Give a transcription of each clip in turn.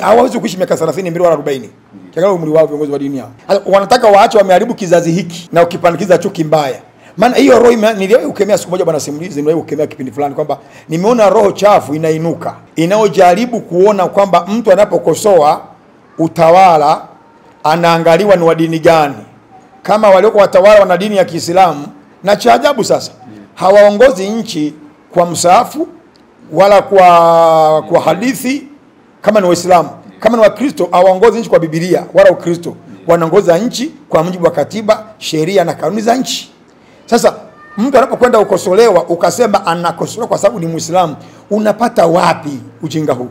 hawawezi kuishi miaka 30 mbele wala 40. Kiangalia umri wao viongozi wa dini hao. Wanataka waache wameharibu kizazi hiki na ukipandikiza chuki mbaya. Maana hiyo roho niliwahi ukemea siku moja bwana simulizi, niliwahi ukemea kipindi fulani kwamba nimeona roho chafu inainuka inayojaribu kuona kwamba mtu anapokosoa utawala anaangaliwa ni wa dini gani. Kama walioko watawala wana dini ya Kiislamu, na cha ajabu sasa hawaongozi nchi kwa msaafu wala kwa hadithi kama ni Waislamu. Kama ni Wakristo hawaongozi nchi kwa Biblia wala Ukristo. Wanaongoza nchi kwa mujibu wa katiba, sheria na kanuni za nchi. Sasa mtu anapokwenda ukosolewa ukasema anakosolewa kwa sababu ni Muislamu, unapata wapi ujinga huu?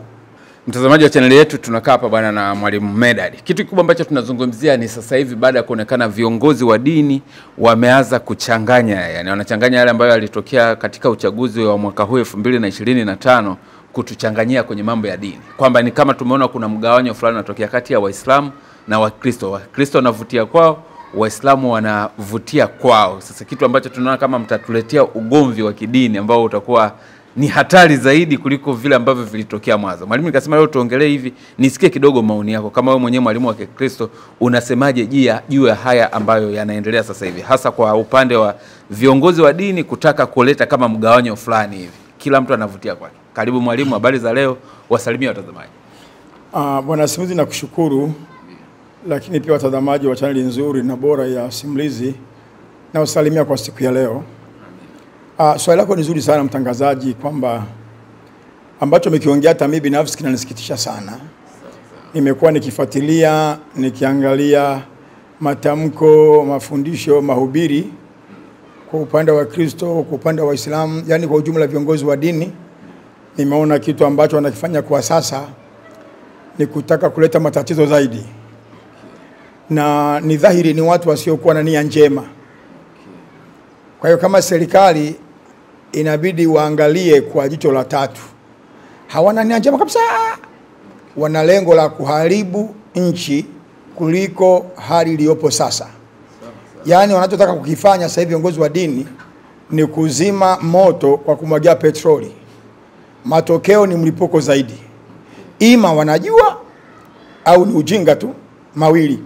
Mtazamaji wa channel yetu, tunakaa hapa bwana na Mwalimu Medad. Kitu kikubwa ambacho tunazungumzia ni sasa hivi baada ya kuonekana viongozi wa dini wameanza kuchanganya, yani wanachanganya yale ambayo yalitokea katika uchaguzi wa mwaka huu 2025 kutuchanganyia kwenye mambo ya dini. Kwamba ni kama tumeona kuna mgawanyo fulani unatokea kati ya Waislamu na Wakristo. Wakristo wanavutia kwao, Waislamu wanavutia kwao. Sasa kitu ambacho tunaona kama mtatuletea ugomvi wa kidini ambao utakuwa ni hatari zaidi kuliko vile ambavyo vilitokea mwanzo. Mwalimu, nikasema leo tuongelee hivi, nisikie kidogo maoni yako kama wewe mwenyewe mwalimu wa Kikristo, unasemaje juu ya haya ambayo yanaendelea sasa hivi, hasa kwa upande wa viongozi wa dini kutaka kuleta kama mgawanyo fulani hivi. Kila mtu anavutia kwake. Karibu mwalimu, habari za leo, wasalimia watazamaji. Bwana Simulizi, nakushukuru, lakini pia watazamaji wa channel nzuri na bora ya Simulizi na wasalimia kwa siku ya leo. Swali lako ni nzuri sana mtangazaji, kwamba ambacho umekiongea hata mimi binafsi kinanisikitisha sana. Nimekuwa nikifuatilia, nikiangalia matamko, mafundisho, mahubiri kwa upande wa Kristo, kwa upande wa Waislamu, yani kwa ujumla viongozi wa dini. Nimeona kitu ambacho wanakifanya kwa sasa ni kutaka kuleta matatizo zaidi. Na ni dhahiri ni watu wasiokuwa na nia njema. Kwa hiyo kama serikali inabidi waangalie kwa jicho la tatu. Hawana nia njema kabisa. Wana lengo la kuharibu nchi kuliko hali iliyopo sasa. Yaani wanachotaka kukifanya sasa hivi viongozi wa dini ni kuzima moto kwa kumwagia petroli. Matokeo ni mlipuko zaidi. Ima wanajua au ni ujinga tu, mawili.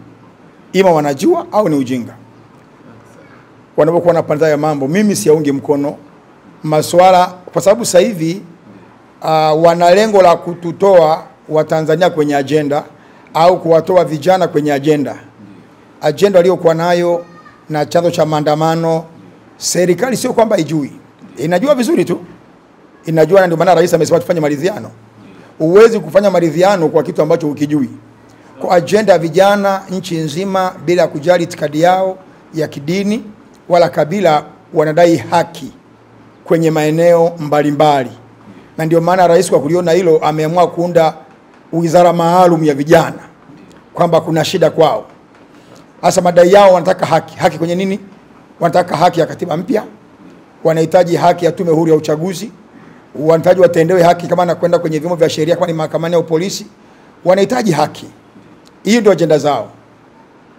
Ima wanajua au ni ujinga. Wanapokuwa na panda ya mambo, mimi siyaungi mkono masuala, kwa sababu sasa hivi wana lengo la kututoa Watanzania kwenye agenda au kuwatoa vijana kwenye agenda. Agenda waliokuwa nayo na chanzo cha maandamano, serikali sio kwamba ijui. Inajua vizuri tu. Inajua, na ndio maana rais amesema tufanye maridhiano. Uwezi kufanya maridhiano kwa kitu ambacho ukijui. Kwa agenda ya vijana nchi nzima bila kujali itikadi yao ya kidini wala kabila, wanadai haki kwenye maeneo mbalimbali. Na ndio maana rais kwa kuliona hilo ameamua kuunda wizara maalum ya vijana, kwamba kuna shida kwao. Hasa madai yao wanataka haki. Haki kwenye nini? Wanataka haki ya katiba mpya, wanahitaji haki ya tume huru ya uchaguzi, wanahitaji watendewe haki kama na kwenda kwenye vyombo vya sheria kama ni mahakamani au polisi, wanahitaji haki. Hiyo ndio agenda zao.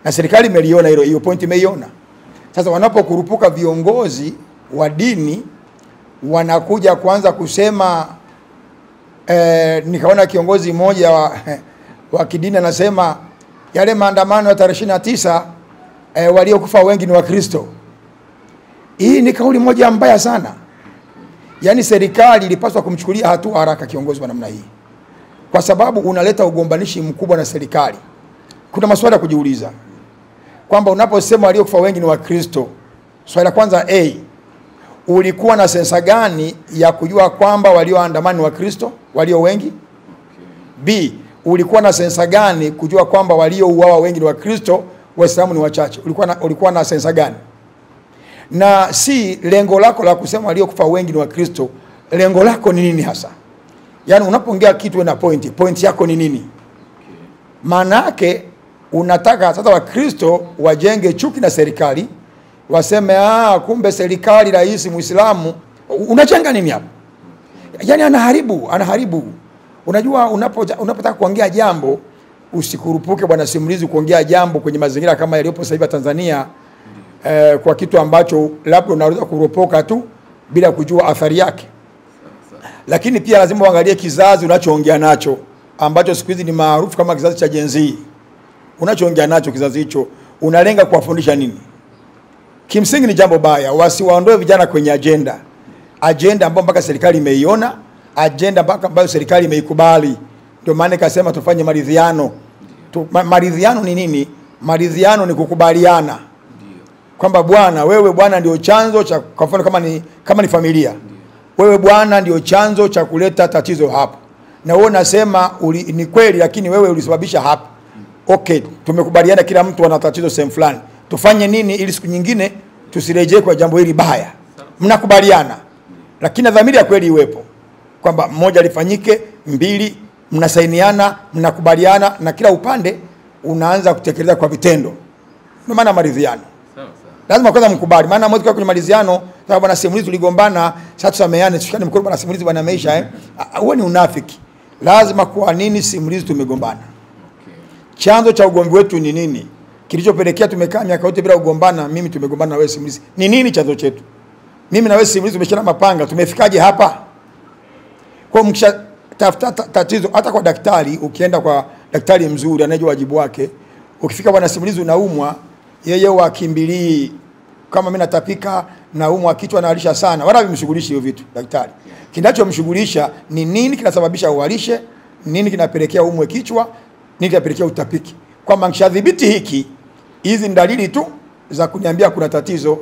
Na serikali imeliona hilo, hiyo point imeiona. Sasa wanapokurupuka viongozi wa dini wanakuja kuanza kusema nikaona kiongozi mmoja wa kidini anasema yale maandamano ya tarehe 29 waliokufa wengi ni Wakristo. Hii ni kauli moja mbaya sana. Yaani serikali ilipaswa kumchukulia hatua haraka kiongozi wa namna hii, kwa sababu unaleta ugombanishi mkubwa na serikali. Kuna maswali ya kujiuliza kwamba unaposema waliokufa wengi ni Wakristo, swali la kwanza, ulikuwa na sensa gani ya kujua kwamba walioandamana ni Wakristo walio wengi? B, ulikuwa na sensa gani kujua kwamba waliouawa wengi ni Wakristo, Waislamu ni wachache? Ulikuwa na sensa gani? Na C, lengo lako la kusema waliokufa wengi ni Wakristo, lengo lako ni nini hasa? Yaani unapoongea kitu na point yako ni nini? Maana yake unataka sasa Wakristo wajenge chuki na serikali, waseme kumbe serikali rais Muislamu. Unajenga nini hapo? Yaani anaharibu. Unajua unapotaka kuongea jambo usikurupuke bwana Simulizi kuongea jambo kwenye mazingira kama yaliyopo sasa hivi Tanzania, kwa kitu ambacho labda unaweza kuropoka tu bila kujua athari yake. Lakini pia lazima uangalie kizazi unachoongea nacho. ambacho siku hizi ni maarufu kama kizazi cha Gen Z, unachoongea nacho kizazi hicho unalenga kuwafundisha nini? Kimsingi ni jambo baya. Wasiwaondoe vijana kwenye agenda ambayo mpaka serikali imeiona, agenda mpaka ambayo serikali imeikubali. Ndio maana nikasema tufanye maridhiano. Maridhiano ni nini? Maridhiano ni kukubaliana kwamba bwana, wewe bwana ndio chanzo cha, kwa mfano kama ni familia, wewe bwana ndio chanzo cha kuleta tatizo hapa, na wewe unasema ni kweli, lakini wewe ulisababisha hapa. Okay, tumekubaliana kila mtu ana tatizo sehemu fulani. Tufanye nini ili siku nyingine tusirejee kwa jambo hili baya? Mnakubaliana, lakini dhamiri ya kweli iwepo kwamba mmoja lifanyike, mbili mnasainiana, mnakubaliana, na kila upande unaanza kutekeleza kwa vitendo. Ndio maana maridhiano. Lazima kwanza mkubali, maana mmoja kwenye maridhiano kama bwana simulizi tuligombana, sasa tusameheane, tushikane mkono bwana simulizi bwana ameisha huo ni unafiki. Lazima kwa nini simulizi tumegombana? Chanzo cha ugomvi wetu ni nini? Kilichopelekea tumekaa miaka yote bila kugombana, mimi tumegombana na wewe simulizi. Ni nini chanzo chetu? Mimi na wewe simulizi tumeshana mapanga, tumefikaje hapa? Kwa mkisha tafuta tatizo, hata kwa daktari, ukienda kwa daktari mzuri anayejua wajibu wake, ukifika bwana simulizi unaumwa, yeye wakimbilii kama mimi natapika naumwa kichwa na alisha sana, wala vimshughulishi hiyo vitu daktari. Kinachomshughulisha ni nini kinasababisha ualishe, nini kinapelekea umwe kichwa, nini kinapelekea utapiki. Kwa mkishadhibiti hiki, hizi ni dalili tu za kuniambia kuna tatizo.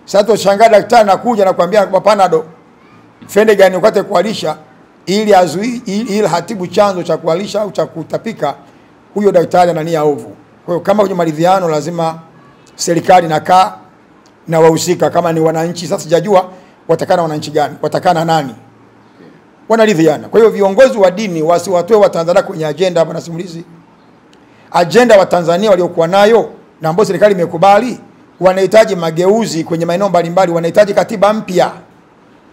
Sasa toshangaa daktari nakuja na kuambia kwa Panado fende gani ukate kualisha ili azui ili hatibu chanzo cha kualisha au cha kutapika, huyo daktari anania ovu. Kwa hiyo kama kwenye maridhiano lazima serikali nakaa na wahusika, kama ni wananchi. Sasa sijajua watakana wananchi gani, watakana nani, wanaridhiana. Kwa hiyo viongozi wa dini wasiwatoe Watanzania kwenye agenda hapa na simulizi. Agenda wa Tanzania waliokuwa nayo na ambayo serikali imekubali, wanahitaji mageuzi kwenye maeneo mbalimbali, wanahitaji katiba mpya,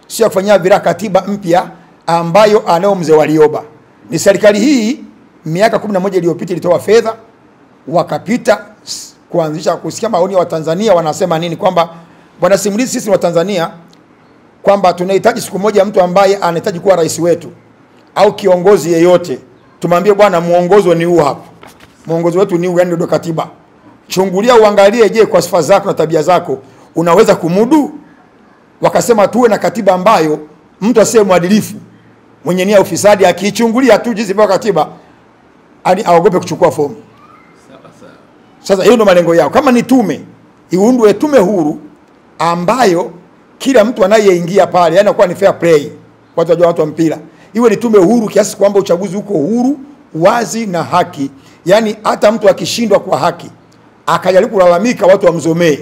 sio kufanyia vira katiba mpya ambayo anao mzee Warioba. Ni serikali hii miaka 11 iliyopita ilitoa fedha, wakapita kuanzisha kusikia maoni wa Tanzania wanasema nini, kwamba bwana simulizi sisi wa Tanzania kwamba tunahitaji siku moja mtu ambaye anahitaji kuwa rais wetu au kiongozi yeyote, tumwambie bwana muongozo ni huu hapa. Muongozo wetu ni huu, yani ndio katiba. Chungulia uangalie, je, kwa sifa zako na tabia zako unaweza kumudu? Wakasema tuwe na katiba ambayo mtu asiye mwadilifu, mwenye nia ufisadi, akichungulia tu jinsi kwa katiba ani aogope kuchukua fomu. Sasa hiyo ndio malengo yao. Kama ni tume, iundwe tume huru ambayo kila mtu anayeingia pale anakuwa ni fair play. Watu wajua, watu wa mpira. Iwe ni tume huru kiasi kwamba uchaguzi uko huru, wazi na haki. Yaani hata mtu akishindwa kwa haki akajaribu kulalamika, watu wamzomee.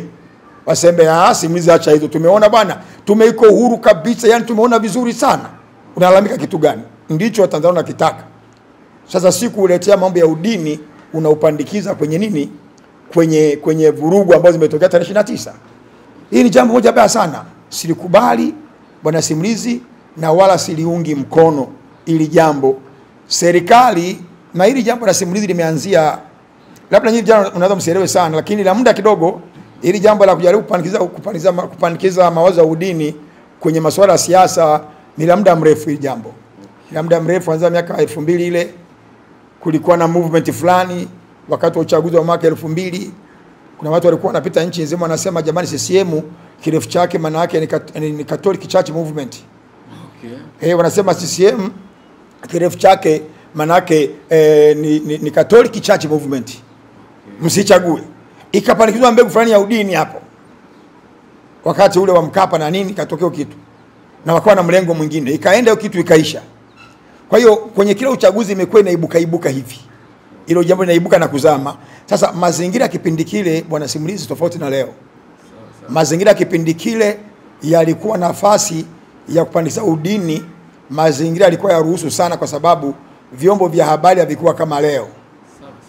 Waseme simulizi acha hizo, tumeona bwana tume iko huru kabisa, yani tumeona vizuri sana. Unalalamika kitu gani? Ndicho Watanzania wanakitaka. Sasa siku uletea mambo ya udini unaupandikiza kwenye nini? Kwenye vurugu ambazo zimetokea tarehe 29. Hii ni jambo moja baya sana. Silikubali bwana simulizi na wala siliungi mkono ili jambo. Serikali na hili jambo la simulizi limeanzia, labda nyinyi jana unaweza msielewe sana, lakini la muda kidogo, ili jambo la kujaribu kupandikiza mawazo ya udini kwenye masuala ya siasa ni la muda mrefu. Hili jambo la muda mrefu, kuanzia miaka 2000 ile kulikuwa na movement fulani wakati wa uchaguzi wa mwaka 2000. Kuna watu walikuwa wanapita nchi nzima wanasema jamani, CCM kirefu chake maana yake ni Catholic Church Movement. Okay. Wanasema CCM kirefu chake maana yake ni Catholic Church Movement. Okay. Msichague. Ikapandikizwa mbegu fulani ya udini hapo. Wakati ule wa Mkapa na nini katokea kitu. Na wakawa na mlengo mwingine. Ikaenda hiyo kitu ikaisha. Kwa hiyo kwenye kila uchaguzi imekuwa inaibuka hivi. Hilo jambo linaibuka na kuzama. Sasa mazingira kipindi kile bwana simulizi tofauti na leo. Mazingira kipindi kile yalikuwa nafasi ya kupandisha udini, mazingira yalikuwa yaruhusu sana kwa sababu vyombo vya habari havikuwa kama leo.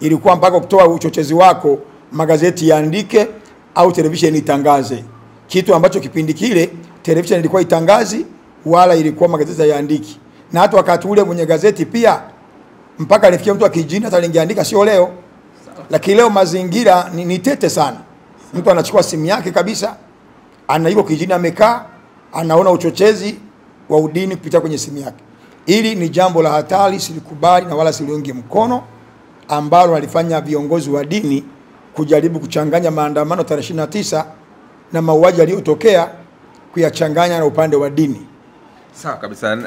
Ilikuwa mpaka kutoa uchochezi wako magazeti yaandike au televisheni itangaze. Kitu ambacho kipindi kile televisheni ilikuwa itangazi wala ilikuwa magazeti yaandiki. Na hata wakati ule mwenye gazeti pia mpaka alifikia mtu akijini hata lingeandika, sio leo. Lakini leo mazingira ni tete sana. Mtu anachukua simu yake kabisa, anaiko kijini amekaa, anaona uchochezi wa udini kupitia kwenye simu yake. Hili ni jambo la hatari, silikubali na wala siliungi mkono, ambalo walifanya viongozi wa dini kujaribu kuchanganya maandamano tarehe 29 na mauaji yaliyotokea kuyachanganya na upande wa dini. Sawa kabisa.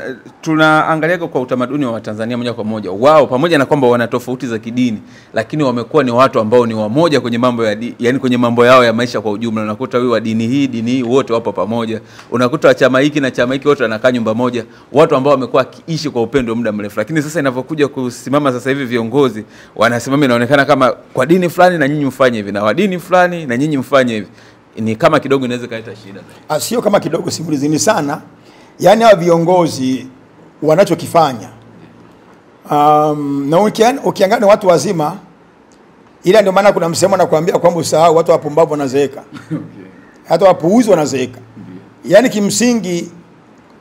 Tunaangalia kwa utamaduni wa Tanzania moja kwa moja. Wao pamoja na kwamba wana tofauti za kidini, lakini wamekuwa ni watu ambao ni wamoja kwenye mambo ya yani kwenye mambo yao ya maisha kwa ujumla. Unakuta wewe wa dini hii wote wapo pamoja. Unakuta wa chama hiki na chama hiki wote wanakaa nyumba moja. Watu ambao wamekuwa kiishi kwa upendo muda mrefu. Lakini sasa inapokuja kusimama sasa hivi viongozi wanasimama, inaonekana kama kwa dini fulani na nyinyi mfanye hivi, na wa dini fulani na nyinyi mfanye hivi. Ni kama kidogo inaweza kuleta shida. Sio kama kidogo, simulizini sana. Yaani hao viongozi wanachokifanya na ukiangalia watu wazima, ila ndio maana kuna msemo na kuambia kwamba usahau watu wapumbavu wanazeeka. Hata wapuuzi wanazeeka. Yaani kimsingi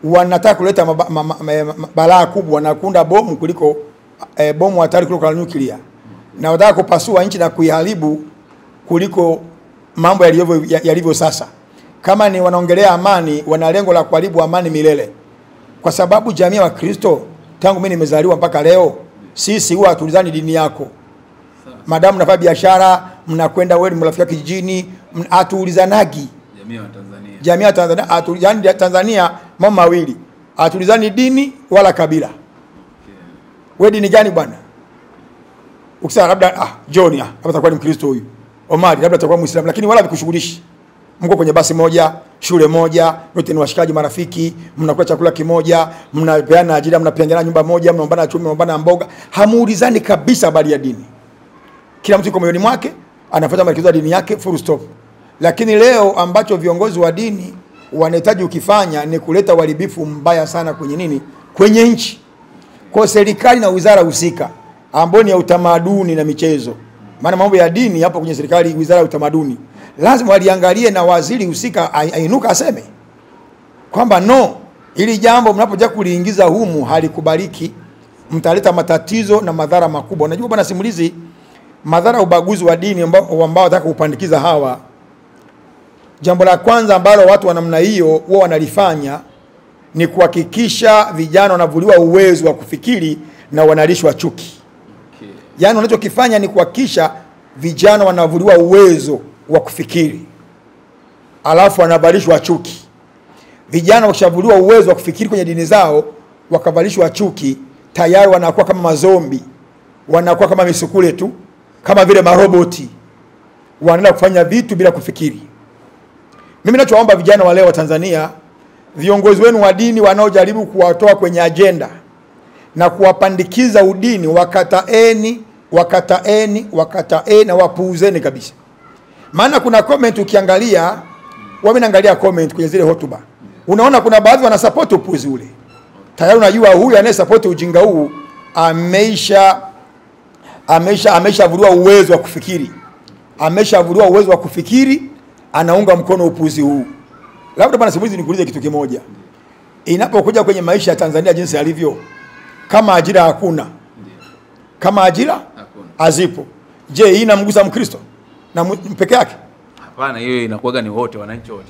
wanataka kuleta balaa kubwa na kuunda bomu kuliko bomu hatari kuliko la nyuklia. Na wanataka kupasua nchi na kuiharibu kuliko mambo yalivyo sasa. Kama ni wanaongelea amani, wana lengo la kuharibu amani milele. Kwa sababu jamii wa Kristo, tangu mimi nimezaliwa mpaka leo, sisi huwa hatulizani dini yako. Madamu mnafanya biashara, mnakwenda wewe mnafika kijijini, hatuulizanagi. Jamii wa Tanzania, hatulizani Tanzania mambo mawili. Hatulizani dini wala kabila. Wewe dini gani bwana? Ukisema labda John hapa atakuwa ni Mkristo huyu. Omari labda atakuwa Muislamu, lakini wala vikushughulishi. Mko kwenye basi moja, shule moja, wote ni washikaji marafiki, mnakula chakula kimoja, mnapeana ajira, mnapeana nyumba moja, mnaombana chumvi, mnaombana mboga, hamuulizani kabisa habari ya dini. Kila mtu yuko moyoni mwake, anafuata maelekezo ya dini yake, full stop. Lakini leo ambacho viongozi wa dini wanahitaji ukifanya ni kuleta uharibifu mbaya sana kwenye nini? Kwenye nchi. Kwa serikali na wizara husika, ambao ni ya utamaduni na michezo. Maana mambo ya dini hapo kwenye serikali, wizara ya utamaduni, lazima waliangalie na waziri husika ainuka aseme kwamba no, ili jambo mnapoja kuliingiza humu halikubaliki, mtaleta matatizo na madhara makubwa. Unajua bwana simulizi, madhara ubaguzi wa dini ambao wanataka kupandikiza hawa, jambo la kwanza ambalo watu wa namna hiyo wao wanalifanya ni kuhakikisha vijana wanavuliwa uwezo wa kufikiri na wanalishwa chuki. Yaani wanachokifanya ni kuhakikisha vijana wanavuliwa uwezo wa kufikiri, alafu wanavalishwa chuki. Vijana wakishavuliwa uwezo wa kufikiri kwenye dini zao, wakavalishwa chuki, tayari wanakuwa kama mazombi, wanakuwa kama misukule tu, kama vile maroboti, wanaenda kufanya vitu bila kufikiri. Mimi ninachoomba vijana wa leo wa Tanzania, viongozi wenu wa dini wanaojaribu kuwatoa kwenye agenda na kuwapandikiza udini, wakataeni na wapuuzeni kabisa. Maana kuna comment ukiangalia, wamenangalia comment kwenye zile hotuba, unaona kuna baadhi wana support upuzi ule. Tayari unajua huyu anaye support ujinga huu ameshavuliwa uwezo wa kufikiri. Ameshavuliwa uwezo wa kufikiri, anaunga mkono upuzi huu. Labda bwana simulizi nikuulize kitu kimoja. Inapokuja kwenye maisha ya Tanzania jinsi yalivyo, kama ajira hakuna, kama ajira hazipo, je, hii inamgusa Mkristo na peke yake? Hapana, hiyo inakuwa ni wote, wananchi wote.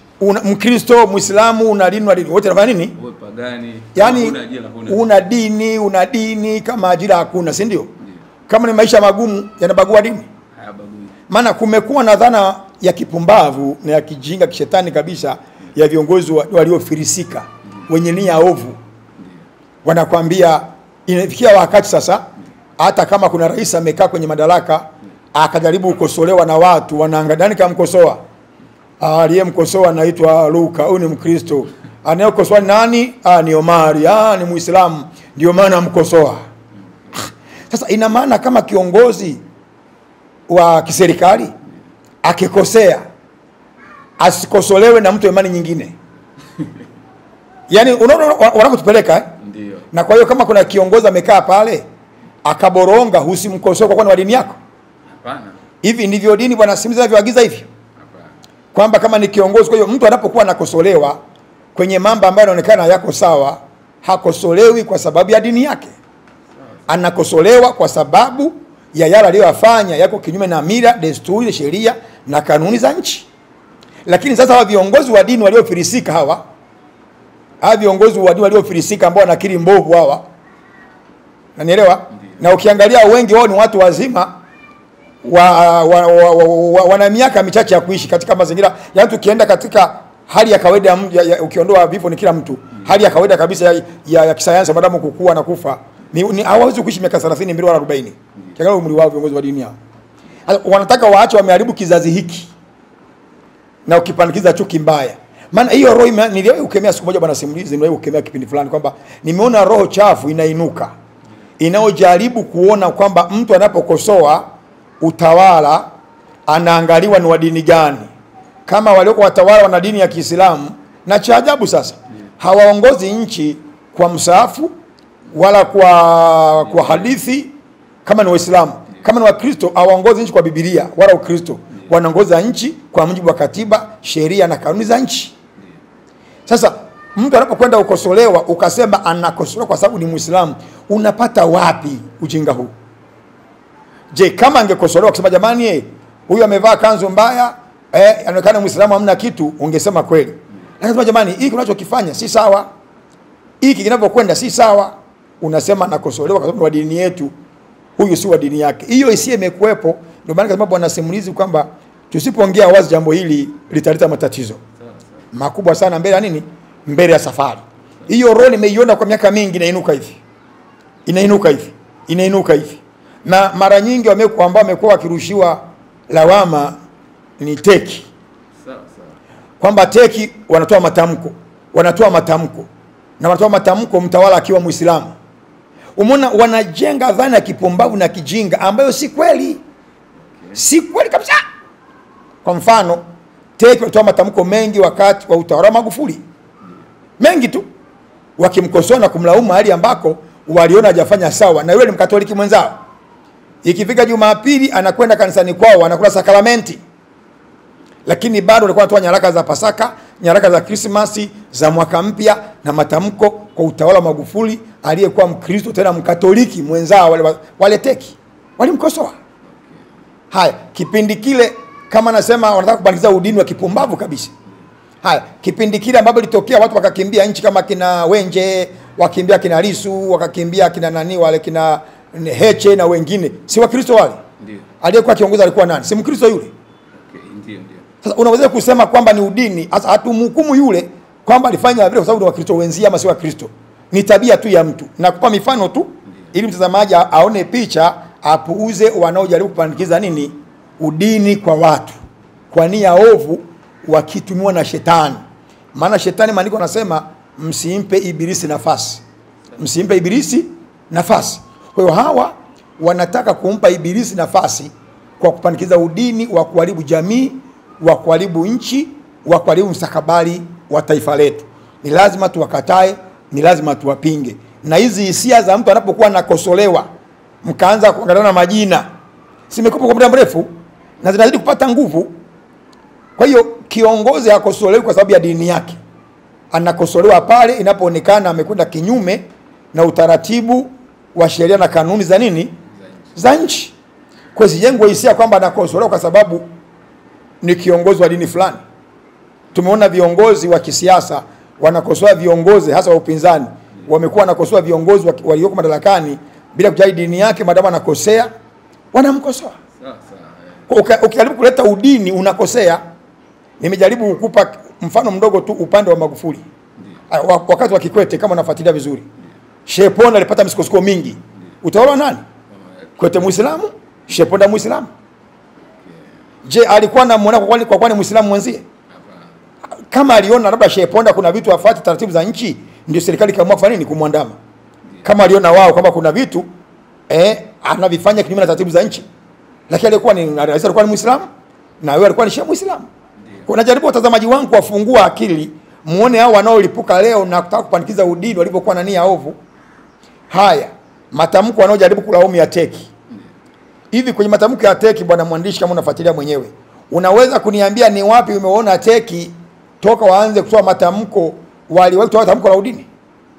Mkristo, Muislamu, una dini wote wanafanya nini? Wewe pagani. Yaani una dini kama ajira hakuna, si ndio? Kama ni maisha magumu yanabagua dini? Hayabagui. Maana kumekuwa na dhana ya kipumbavu na ya kijinga kishetani kabisa ya viongozi waliofirisika, wenye nia ovu. Wanakuambia inafikia wakati sasa hata kama kuna rais amekaa kwenye madaraka akajaribu kukosolewa na watu, wanaangalia nani kamkosoa. Aliyemkosoa anaitwa Luka, huyu ni Mkristo. Anayekosoa nani? Ni Omari, ni Muislamu, ndio maana amkosoa. Sasa ina maana kama kiongozi wa kiserikali akikosea asikosolewe na mtu imani nyingine. Yaani unaona wanakotupeleka Ndio. Na kwa hiyo kama kuna kiongozi amekaa pale akaboronga, usimkosoe kwa kuwa ni dini yako. Hapana. Hivi ndivyo dini bwana Simizi anavyoagiza hivyo? Hapana. Kwamba kama ni kiongozi, kwa hiyo mtu anapokuwa anakosolewa kwenye mambo ambayo yanaonekana yako sawa, hakosolewi kwa sababu ya dini yake. Anakosolewa kwa sababu ya yale aliyofanya yako kinyume na mila, desturi, sheria na kanuni za nchi. Lakini sasa hawa viongozi wa dini waliofilisika hawa viongozi wa dini waliofilisika ambao wanakiri mbovu hawa, Unanielewa? Na ukiangalia wengi wao ni watu wazima wana miaka michache ya kuishi katika mazingira. Yaani tukienda katika hali ya kawaida ukiondoa vifo ni kila mtu. Hali ya kawaida kabisa ya kisayansi baada ya kukua na kufa. Ni hawawezi kuishi miaka 30 mbili wala 40. Kiangalia umri wao viongozi wa dini hao. Wanataka waache wameharibu kizazi hiki. Na ukipandikiza chuki mbaya. Maana hiyo roho niliwahi kukemea siku moja bwana simulizi, niliwahi kukemea kipindi fulani kwamba nimeona roho chafu inainuka. Inaojaribu kuona kwamba mtu anapokosoa utawala anaangaliwa ni wa dini gani. Kama walioko watawala wana dini ya Kiislamu, na cha ajabu sasa hawaongozi nchi kwa msaafu wala kwa hadithi kama ni Waislamu. Kama ni Wakristo hawaongozi nchi kwa Biblia wala Ukristo. Wanaongoza nchi kwa mujibu wa katiba, sheria na kanuni za nchi. Sasa mtu anapokwenda ukosolewa ukasema anakosolewa kwa sababu ni Muislamu, unapata wapi ujinga huu? Je, kama angekosolewa kusema jamani huyu amevaa kanzu mbaya, anaonekana Muislamu hamna kitu, ungesema kweli. Lakini jamani hiki unachokifanya si sawa. Hiki kinavyokwenda si sawa. Unasema anakosolewa kwa sababu wa dini yetu. Huyu si wa dini yake. Hiyo isiye imekuepo. Ndio maana kama bwana simulizi kwamba tusipoongea wazi jambo hili litaleta matatizo makubwa sana mbele ya nini? Mbele ya safari. Hiyo roho nimeiona kwa miaka mingi inainuka hivi. Inainuka hivi. Na mara nyingi ambao wamekuwa wakirushiwa lawama ni teki. Kwamba teki wanatoa matamko. Na wanatoa matamko mtawala akiwa Muislamu. Umeona wanajenga dhana ya kipumbavu na kijinga ambayo si kweli. Si kweli kabisa. Kwa mfano, teki walitoa matamko mengi wakati wa utawala wa Magufuli. Mengi tu. Wakimkosoa na kumlaumu hali ambako waliona hajafanya sawa, na yule ni Mkatoliki mwenzao. Ikifika Jumapili anakwenda kanisani kwao anakula sakramenti. Lakini bado walikuwa wanatoa nyaraka za Pasaka, nyaraka za Krismasi, za mwaka mpya na matamko kwa utawala wa Magufuli aliyekuwa Mkristo tena Mkatoliki mwenzao wale teki. Walimkosoa. Haya, kipindi kile kama nasema wanataka kubandikiza udini wa kipumbavu kabisa. Haya, kipindi kile ambapo litokea watu wakakimbia nchi kama kina Wenje, wakimbia kina Lisu, wakakimbia kina nani wale kina Heche na wengine. Si Wakristo wale? Ndio. Aliyekuwa kiongozi alikuwa nani? Si Mkristo yule? Okay, ndio. Sasa unaweza kusema kwamba ni udini, hasa hatumhukumu yule kwamba alifanya vile kwa sababu ni Wakristo wenzia ama si Wakristo. Ni tabia tu ya mtu. Nakupa mifano tu ili mtazamaji aone picha, apuuze wanaojaribu kupandikiza nini? Udini kwa watu. Kwa nia ovu wakitumiwa na shetani. Maana shetani maandiko yanasema msimpe ibilisi nafasi. Msimpe ibilisi nafasi. Kwa hiyo hawa wanataka kumpa ibilisi nafasi kwa kupandikiza udini wa kuharibu jamii, wa kuharibu nchi, wa kuharibu mustakabali wa taifa letu. Ni lazima tuwakatae, ni lazima tuwapinge. Na hizi hisia za mtu anapokuwa anakosolewa, mkaanza kuangaliana majina, simekupa kwa muda mrefu na zinazidi kupata nguvu. Kwa hiyo kiongozi hakosolewi kwa sababu ya dini yake. Anakosolewa pale inapoonekana amekwenda kinyume na utaratibu wa sheria na kanuni za nini? Za nchi. Kwa sijengwe hisia kwamba anakosolewa kwa sababu ni kiongozi wa dini fulani. Tumeona viongozi wa kisiasa wanakosoa viongozi hasa wa upinzani. Wamekuwa wanakosoa viongozi walioko madarakani bila kujali dini yake, madama anakosea wanamkosoa. Ukijaribu kuleta udini unakosea. Nimejaribu kukupa mfano mdogo tu upande wa Magufuli. Wakati wa Kikwete kama unafuatilia vizuri. Sheponda alipata misukosuko mingi. Utawala nani? Kikwete Muislamu, Sheponda Muislamu. Je, alikuwa anamuona kwa kwani Muislamu mwenzie? Kama aliona labda Sheponda kuna vitu afuate taratibu za nchi, ndio serikali kaamua kufanya nini? Kumwandama. Kama aliona wao kama kuna vitu anavifanya kinyume na taratibu za nchi. Lakini alikuwa ni Muislamu na wewe alikuwa ni Sheikh Muislamu. Kuna jaribu watazamaji wangu wafungua akili, muone hao wanaolipuka leo na kutaka kupandikiza udini walipokuwa na nia ovu. Haya, matamko wanaojaribu kulaumu ya teki. Hivi kwenye matamko ya teki bwana mwandishi kama unafuatilia mwenyewe, unaweza kuniambia ni wapi umeona teki toka waanze kutoa matamko waliwatoa tamko la udini?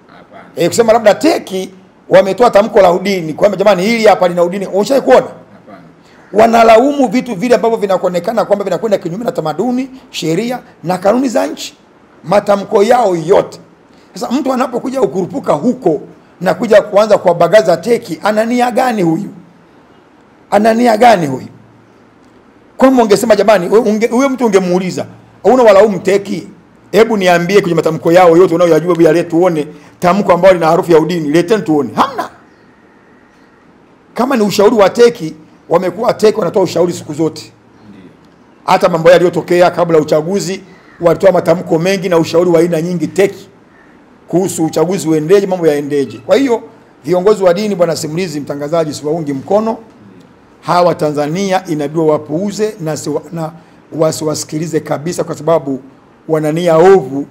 Hapana. Kusema labda teki wametoa tamko la udini kwamba jamani hili hapa lina udini. Unashai kuona? Hapana. Wanalaumu vitu vile ambavyo vinakonekana kwamba vinakwenda kinyume na tamaduni, sheria na kanuni za nchi. Matamko yao yote. Sasa mtu anapokuja ukurupuka huko na kuja kuanza kuwabagaza teki, ana nia gani huyu? Ana nia gani huyu? Kwa nini ungesema jamani, huyo mtu ungemuuliza, una walaumu teki? Hebu niambie kwenye matamko yao yote unayoyajua bila leo tuone tamko ambalo lina harufu ya udini, leteni tuone. Hamna. Kama ni ushauri wa teki, wamekuwa teki wanatoa ushauri siku zote. Hata mambo yaliyotokea kabla uchaguzi walitoa matamko mengi na ushauri wa aina nyingi teki kuhusu uchaguzi uendeje, mambo yaendeje. Kwa hiyo viongozi wa dini, bwana Simulizi mtangazaji, siwaungi mkono. Hawa Tanzania inabidi wapuuze na wasiwasikilize kabisa, kwa sababu wana nia ovu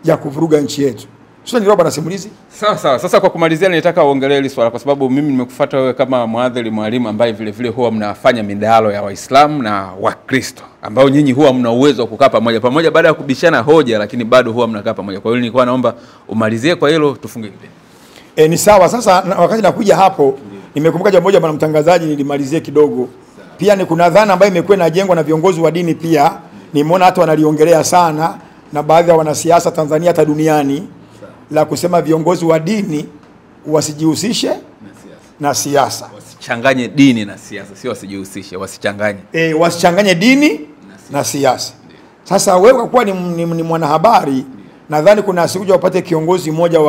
ya kuvuruga nchi yetu. Sio ndio bwana Simulizi? Sawa sawa. Sasa kwa kumalizia, nitaka uongelee hili swala, kwa sababu mimi nimekufuata wewe kama mwadhiri, mwalimu ambaye vile vile huwa mnafanya midahalo ya Waislamu na Wakristo, ambao nyinyi huwa mna uwezo wa kukaa pamoja baada ya kubishana hoja, lakini bado huwa mnakaa pamoja. Kwa hiyo nilikuwa naomba umalizie kwa hilo, tufunge kipindi. Ni sawa. Sasa wakati nakuja hapo, nimekumbuka jambo moja bwana mtangazaji, nilimalizie kidogo. Pia ni kuna dhana ambayo imekuwa inajengwa na viongozi wa dini, pia nimeona hata wanaliongelea sana na baadhi ya wanasiasa Tanzania hata duniani, la kusema viongozi wa dini wasijihusishe na siasa. Wasichanganye dini na siasa, sio wasijihusishe, wasichanganye. Wasichanganye dini na siasa. Sasa wewe kwa kuwa ni mwanahabari, nadhani kuna siku upate kiongozi mmoja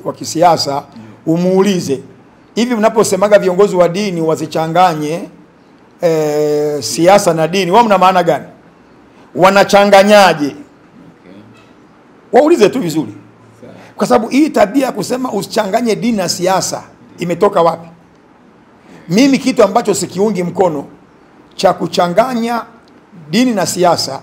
wa kisiasa umuulize, hivi mnaposemaga viongozi wa dini wasichanganye siasa na dini, wao mna maana gani? Wanachanganyaje? Waulize tu vizuri. Kwa sababu hii tabia kusema usichanganye dini na siasa imetoka wapi? Mimi kitu ambacho sikiungi mkono cha kuchanganya dini na siasa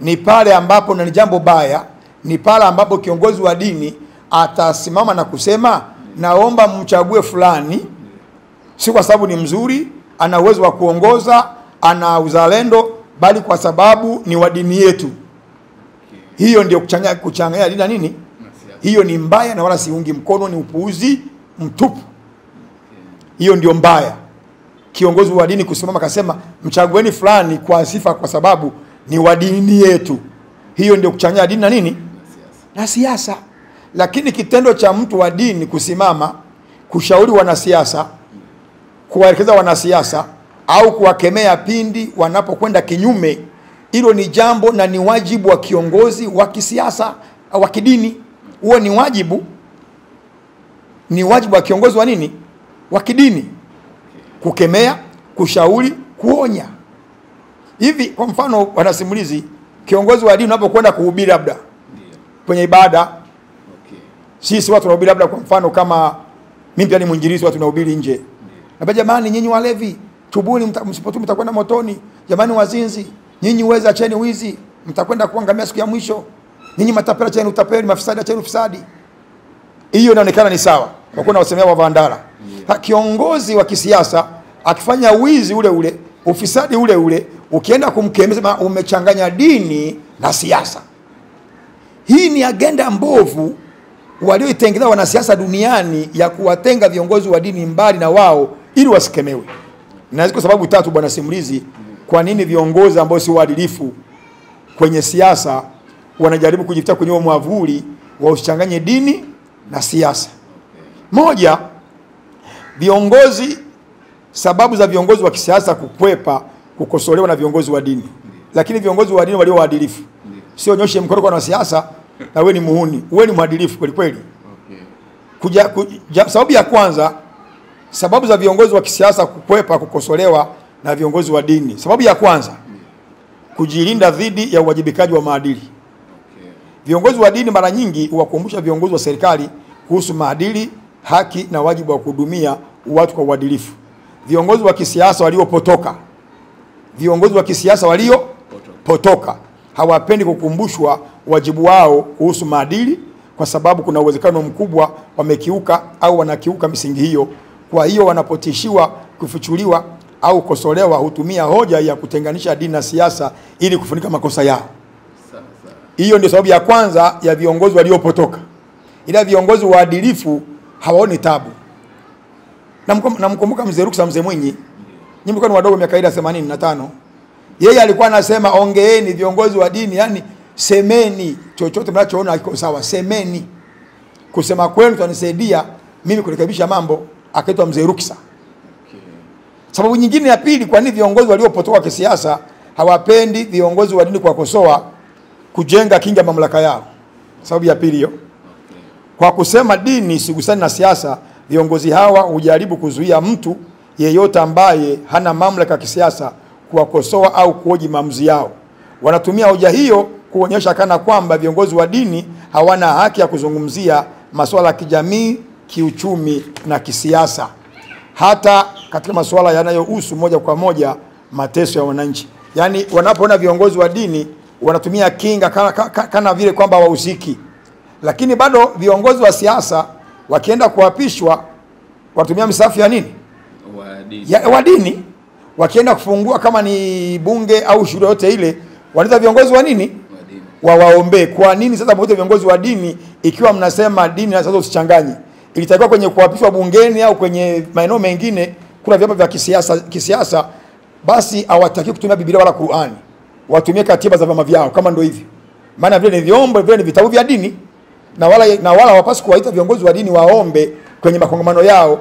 ni pale ambapo, na ni jambo baya, ni pale ambapo kiongozi wa dini atasimama na kusema naomba mchague fulani, si kwa sababu ni mzuri, ana uwezo wa kuongoza, ana uzalendo, bali kwa sababu ni wa dini yetu. Hiyo ndio kuchanganya dini na nini? Hiyo ni mbaya na wala siungi mkono, ni upuuzi mtupu. Hiyo ndio mbaya. Kiongozi wa dini kusimama kasema mchagueni fulani kwa sifa kwa sababu ni wa dini yetu. Hiyo ndio kuchanganya dini na nini? Na siasa. Lakini kitendo cha mtu wa dini kusimama kushauri wanasiasa, kuwaelekeza wanasiasa au kuwakemea pindi wanapokwenda kinyume, hilo ni jambo na ni wajibu wa kiongozi wa kisiasa au wa kidini. Huo ni wajibu wa kiongozi wa nini? Wa kidini. Kukemea, kushauri, kuonya. Hivi kwa mfano bwana Simulizi, kiongozi wa dini unapokwenda kuhubiri labda kwenye ibada, sisi watu tunahubiri labda, kwa mfano kama mimi pia ni mwinjilisti, watu tunahubiri nje. Na jamani, nyinyi walevi, tubuni, msipotubu mtakwenda motoni. Jamani wazinzi, nyinyi wezi, acheni wizi, mtakwenda kuangamia siku ya mwisho. Nyinyi matapeli, acheni utapeli, mafisadi acheni ufisadi. Hiyo inaonekana ni sawa, kwa kuna wasemea wa Vandara. Kiongozi wa kisiasa akifanya wizi ule ule, ufisadi ule ule, ukienda kumkemea umechanganya dini na siasa. Hii ni agenda mbovu walioitengeneza wanasiasa duniani ya kuwatenga viongozi wa dini mbali na wao ili wasikemewe. Na ziko sababu tatu bwana Simulizi kwa nini viongozi ambao si waadilifu kwenye siasa wanajaribu kujifuta kwenye mwavuli wa usichanganye dini na siasa. Moja, sababu za viongozi wa kisiasa kukwepa kukosolewa na viongozi wa dini. Lakini viongozi wa dini walio waadilifu, sio nyoshe mkono kwa wanasiasa na wewe ni muhuni, wewe ni mwadilifu kweli kweli. Sababu ya kwanza, sababu za viongozi wa kisiasa kukwepa kukosolewa na viongozi wa dini. Sababu ya kwanza, kujilinda dhidi ya uwajibikaji wa maadili. Viongozi wa dini mara nyingi huwakumbusha viongozi wa serikali kuhusu maadili, haki na wajibu wa kuhudumia watu kwa uadilifu. Viongozi wa kisiasa waliopotoka hawapendi kukumbushwa wajibu wao kuhusu maadili, kwa sababu kuna uwezekano mkubwa wamekiuka au wanakiuka misingi hiyo. Kwa hiyo wanapotishiwa kufichuliwa au kukosolewa, hutumia hoja ya kutenganisha dini na siasa ili kufunika makosa yao. Hiyo ndio sababu ya kwanza ya viongozi waliopotoka. Ila viongozi waadilifu hawaoni tabu. Namkumbuka mzee Ruksa, mzee Mwinyi, nyinyi mko wadogo, miaka ile 85. Yeye alikuwa anasema ongeeni viongozi wa dini, yani semeni chochote mnachoona kiko sawa, semeni. Kusema kwenu tunisaidia mimi kurekebisha mambo, akaitwa Mzee Ruksa. Sababu nyingine ya pili, kwa nini viongozi waliopotoka kisiasa hawapendi viongozi wa dini kuwakosoa, kujenga kinga mamlaka yao? Sababu ya pili hiyo. Kwa kusema dini sigusani na siasa, viongozi hawa hujaribu kuzuia mtu yeyote ambaye hana mamlaka ya kisiasa kuwakosoa au kuhoji maamuzi yao. Wanatumia hoja hiyo kuonyesha kana kwamba viongozi wa dini hawana haki ya kuzungumzia masuala ya kijamii, kiuchumi na kisiasa, hata katika masuala yanayohusu moja kwa moja mateso ya wananchi. Yani wanapoona viongozi wa dini wanatumia kinga kana vile kwamba wahusiki. Lakini bado viongozi wa siasa wakienda kuapishwa watumia misafu ya nini? Wa dini. Wakienda kufungua kama ni bunge au shule yote ile, wanaita viongozi wa nini? Waombe. Kwa nini sasa mwote viongozi wa dini ikiwa mnasema dini na sasa usichanganye? Ilitakiwa kwenye kuapishwa bungeni au kwenye maeneo mengine kuna vyama vya kisiasa, basi hawataki kutumia Biblia wala Qur'ani. Watumie katiba za vyama vyao kama ndio hivyo. Maana vile ni vyombo, vile ni vitabu vya dini. Na wala hawapaswi kuwaita viongozi wa dini waombe kwenye makongamano yao,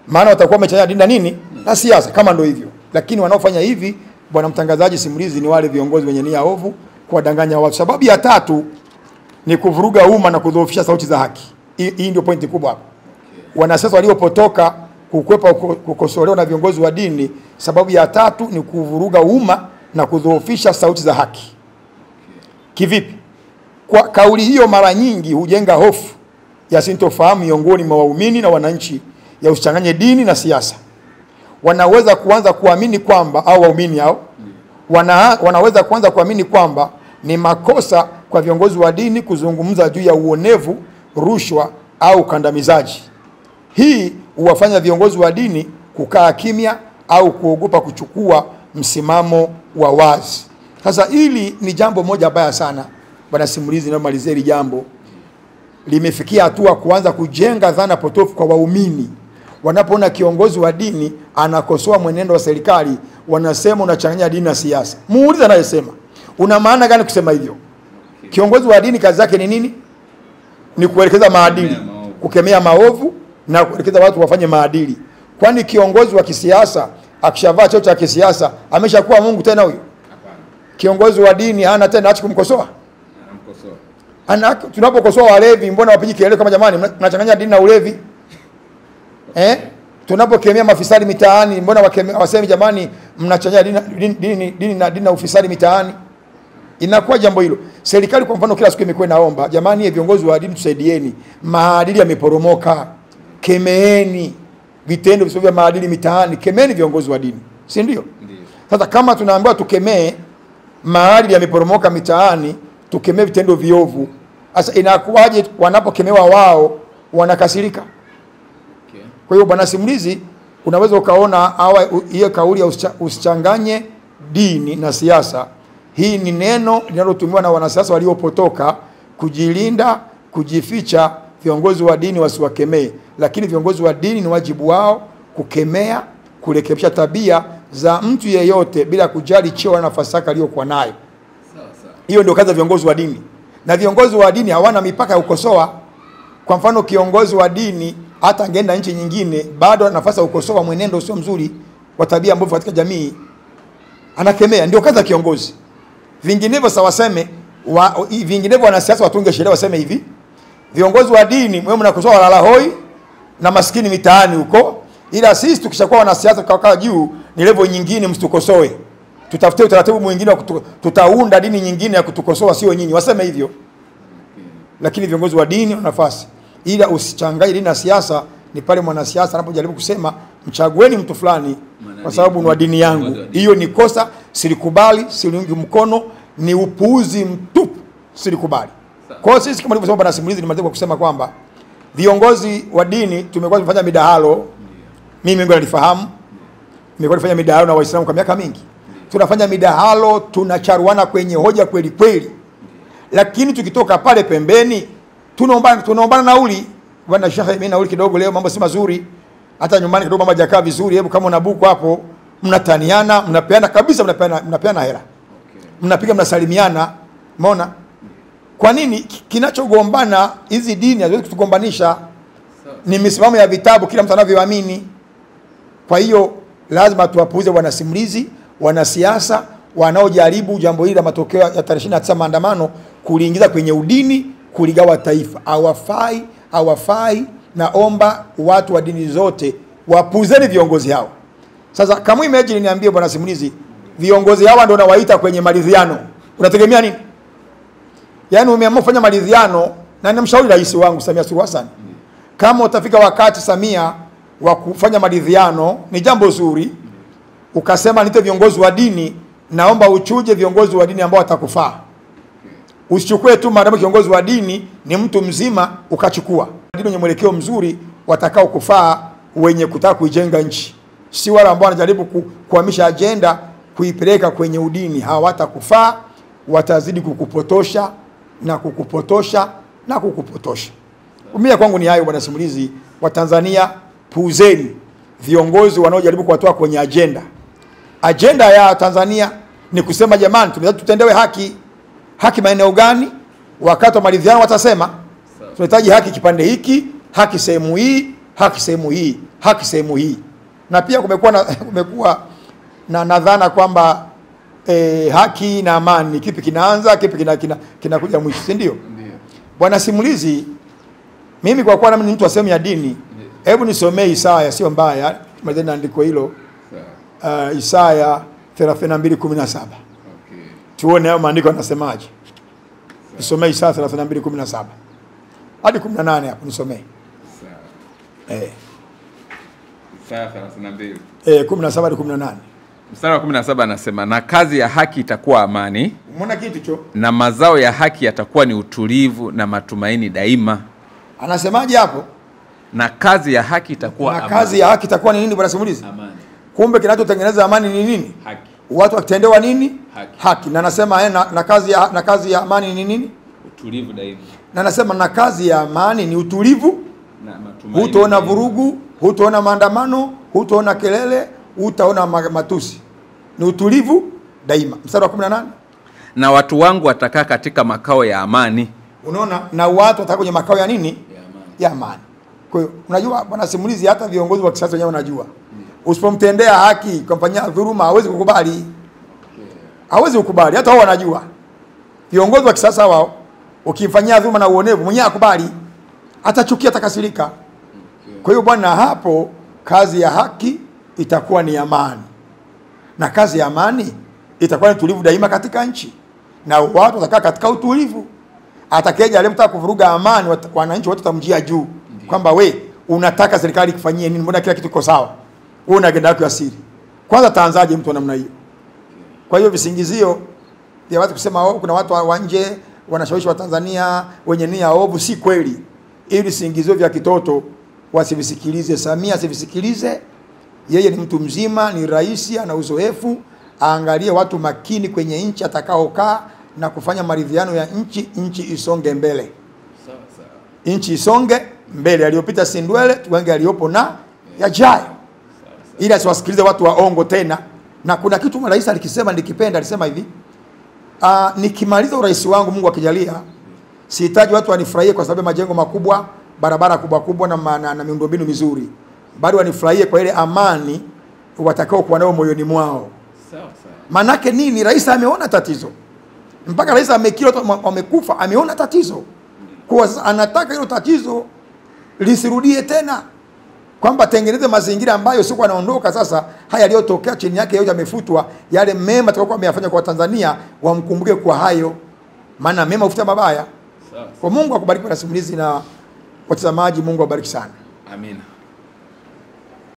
maana watakuwa wamechanganya dini na nini? Na siasa kama ndio hivyo. Lakini wanaofanya hivi, bwana mtangazaji, simulizi, ni wale viongozi wenye nia ovu kuwadanganya watu. Sababu ya tatu ni kuvuruga umma na kudhoofisha sauti za haki. Hii ndio pointi kubwa hapa. Wanasiasa waliopotoka kukwepa kukosolewa na viongozi wa dini, sababu ya tatu ni kuvuruga umma na kudhoofisha sauti za haki. Kivipi? Kwa kauli hiyo mara nyingi hujenga hofu ya sintofahamu miongoni mwa waumini na wananchi ya usichanganye dini na siasa. Wanaweza kuanza kuamini kwamba, au waumini hao wanaweza kuanza kuamini kwamba ni makosa kwa viongozi wa dini kuzungumza juu ya uonevu, rushwa au kandamizaji. Hii huwafanya viongozi wa dini kukaa kimya au kuogopa kuchukua msimamo wa wazi. Sasa hili ni jambo moja baya sana. Bwana simulizi, na malizia hili jambo, limefikia hatua kuanza kujenga dhana potofu kwa waumini. Wanapoona kiongozi wa dini anakosoa mwenendo wa serikali, wanasema unachanganya dini na siasa. Muulize anayesema, una maana gani kusema hivyo? Kiongozi wa dini kazi yake ni nini? Ni kuelekeza maadili, kukemea maovu na kuelekeza watu wafanye maadili. Kwani kiongozi wa kisiasa akishavaa cheo cha kisiasa ameshakuwa Mungu tena huyo? Kiongozi wa dini hana tena acha kumkosoa? Tunapokosoa walevi, mbona wapigi kelele kama jamani mnachanganya dini na ulevi? Tunapokemea mafisadi mitaani, mbona wasemi jamani mnachanganya dini na ufisadi mitaani? Inakuwa jambo hilo. Serikali kwa mfano kila siku imekuwa inaomba, jamani viongozi wa dini tusaidieni, maadili yameporomoka, kemeeni vitendo visivyo vya maadili mitaani, kemeeni viongozi wa dini, si ndio? Sasa kama tunaambiwa tukemee maadili yameporomoka mitaani, tukemee vitendo viovu, sasa inakuwaje wanapokemewa wao wanakasirika? Kwa hiyo bwana simulizi, unaweza ukaona hiyo kauli ya usichanganye dini na siasa, hii ni neno linalotumiwa na wanasiasa waliopotoka kujilinda, kujificha viongozi wa dini wasiwakemee. Lakini viongozi wa dini ni wajibu wao kukemea, kurekebisha tabia za mtu yeyote bila kujali cheo na nafasi yake aliyokuwa nayo. Hiyo ndio kazi ya viongozi wa dini. Na viongozi wa dini hawana mipaka ya kukosoa. Kwa mfano kiongozi wa dini hata angeenda nchi nyingine bado ana nafasi ya kukosoa mwenendo usio mzuri wa tabia mbovu katika jamii, anakemea. Ndio kazi ya kiongozi. Vinginevyo sawaseme vinginevyo wanasiasa watunge sheria waseme hivi, viongozi wa dini mwe mnakosoa walala hoi na maskini mitaani huko, ila sisi tukishakuwa wanasiasa tukakaa juu ni level nyingine msitukosoe, tutafute utaratibu mwingine, tutaunda dini nyingine ya kutukosoa, sio nyinyi. Waseme hivyo. Lakini viongozi wa dini wana nafasi, ila usichanganye dini na siasa. Ni pale mwanasiasa anapojaribu kusema mchagueni mtu fulani kwa sababu ni wa dini yangu, hiyo ni kosa, silikubali, siliungi mkono, ni upuuzi mtupu, silikubali. Kwa hiyo sisi kama nilivyosema bwana simulizi, nimaliza kwa kusema kwamba viongozi wa dini tumekuwa tunafanya midahalo. Mimi ngo nalifahamu, nimekuwa nifanya midahalo na Waislamu kwa miaka mingi. Tunafanya midahalo, tunacharuana kwenye hoja kweli kweli. Lakini tukitoka pale pembeni tunaombana nauli. Bwana Sheikh, mimi nauli kidogo leo, mambo si mazuri. Hata nyumbani kidogo mambo hajakaa vizuri, hebu kama una buku hapo, mnataniana, mnapeana kabisa, mnapeana hela. Mnapiga, mnasalimiana. Umeona? Kwa nini kinachogombana hizi dini haziwezi kutugombanisha? Ni misimamo ya vitabu kila mtu anavyoamini. Kwa hiyo lazima tuwapuuze wanasimulizi, wanasiasa wanaojaribu jambo hili la matokeo ya tarehe 29 maandamano kuliingiza kwenye udini, kuligawa taifa. Hawafai. Naomba watu wa dini zote wapuzeni viongozi hao. Sasa kama imagine niambie bwana simulizi, viongozi hawa ndio nawaita kwenye maridhiano. Unategemea nini? Yaani umeamua kufanya maridhiano, na nimshauri rais wangu Samia Suluhu Hassan, kama utafika wakati Samia wa kufanya maridhiano, ni jambo zuri, ukasema nite viongozi wa dini, naomba uchuje viongozi wa dini ambao watakufaa. Usichukue tu maadamu kiongozi wa dini ni mtu mzima ukachukua. Dini wenye mwelekeo mzuri watakao kufaa, wenye kutaka kuijenga nchi. Si wale ambao wanajaribu kuhamisha agenda kuipeleka kwenye udini. Hawatakufaa, watazidi kukupotosha na kukupotosha na kukupotosha. Mimi kwangu ni hayo bwana simulizi. Wa Tanzania, puuzeni viongozi wanaojaribu kuwatoa kwenye agenda. Agenda ya Tanzania ni kusema jamani, tunataka tutendewe haki. Haki maeneo gani? Wakati wa maridhiano watasema tunahitaji haki kipande hiki, haki sehemu hii, haki sehemu hii, haki sehemu hii. Na pia kumekuwa na dhana kwamba haki na amani kipi kinaanza, kipi kinakuja mwisho, si ndio? Bwana simulizi, mimi kwa kuwa ni mtu wa sehemu ya dini, hebu nisomee Isaya, sio mbaya, tumejana andiko hilo. Isaya 32:17. Tuone hayo maandiko yanasemaje. Nisomee Isaya 32:17 hadi 18 hapo nisomee. Isaya 32. 17 hadi 18. Mstari wa 17 anasema, na kazi ya haki itakuwa amani. Umeona kitu hicho? Na mazao ya haki yatakuwa ni utulivu na matumaini daima. Anasemaje hapo? Na kazi ya haki itakuwa amani. Na kazi ya haki itakuwa ni nini bwana simulizi? Amani. Kumbe kinachotengeneza amani ni nini? Haki. Watu wakitendewa nini? Haki. Na anasema na kazi ya amani ni nini? Utulivu daima. Na anasema na kazi ya amani ni utulivu na matumaini. Hutaona vurugu, hutaona maandamano, hutaona kelele, hutaona matusi. Ni utulivu daima. Mstari wa 18. Na watu wangu watakaa katika makao ya amani. Unaona, na watu watakaa kwenye makao ya nini? Ya amani. Kwa hiyo unajua bwana simulizi, hata viongozi wa kisasa wenyewe wanajua. Usipomtendea haki, kumfanyia dhuluma, hawezi kukubali. Hawezi kukubali, hata wao wanajua. Viongozi wa kisasa wao ukimfanyia dhuluma na uonevu, mwenyewe akubali. Atachukia, atakasirika. Kwa hiyo bwana, hapo kazi ya haki itakuwa ni amani. Na kazi ya amani itakuwa ni utulivu daima katika nchi. Na watu watakaa katika utulivu. Atakayeje aliyemtaka kuvuruga amani, wananchi wote watamjia juu. Kwamba we unataka serikali kufanyie nini? Mbona kila kitu kiko sawa? Wewe una agenda yako ya siri. Kwanza taanzaje mtu namna hiyo? Kwa hiyo visingizio vya watu kusema kuna watu wa nje wanashawishi wa Tanzania wenye nia ovu, si kweli. Ili visingizio vya kitoto wasivisikilize. Samia asivisikilize. Yeye ni mtu mzima, ni rais, ana uzoefu. Aangalie watu makini kwenye nchi atakaokaa na kufanya maridhiano ya nchi isonge mbele. Nchi isonge mbele, aliyopita sindwele, tuwenge aliyopo na yajayo. Ili asiwasikilize watu waongo tena. Na kuna kitu rais alikisema nikipenda, alisema hivi, nikimaliza urais wangu Mungu akijalia, sihitaji watu wanifurahie kwa sababu majengo makubwa, barabara kubwa na miundombinu mizuri. Bado wanifurahie kwa ile amani watakao kuwa nayo moyoni mwao. Manake nini? Rais ameona tatizo. Mpaka rais amekila wamekufa, ameona tatizo. Kwa anataka hilo tatizo lisirudie tena. Kwamba tengeneze mazingira ambayo sio anaondoka sasa, haya yaliyotokea chini yake yote yamefutwa, yale mema atakayokuwa ameyafanya kwa Tanzania wamkumbuke kwa hayo. Maana mema hufuta mabaya. Kwa Mungu akubariki kwa simulizi na watazamaji, Mungu awabariki sana. Amina.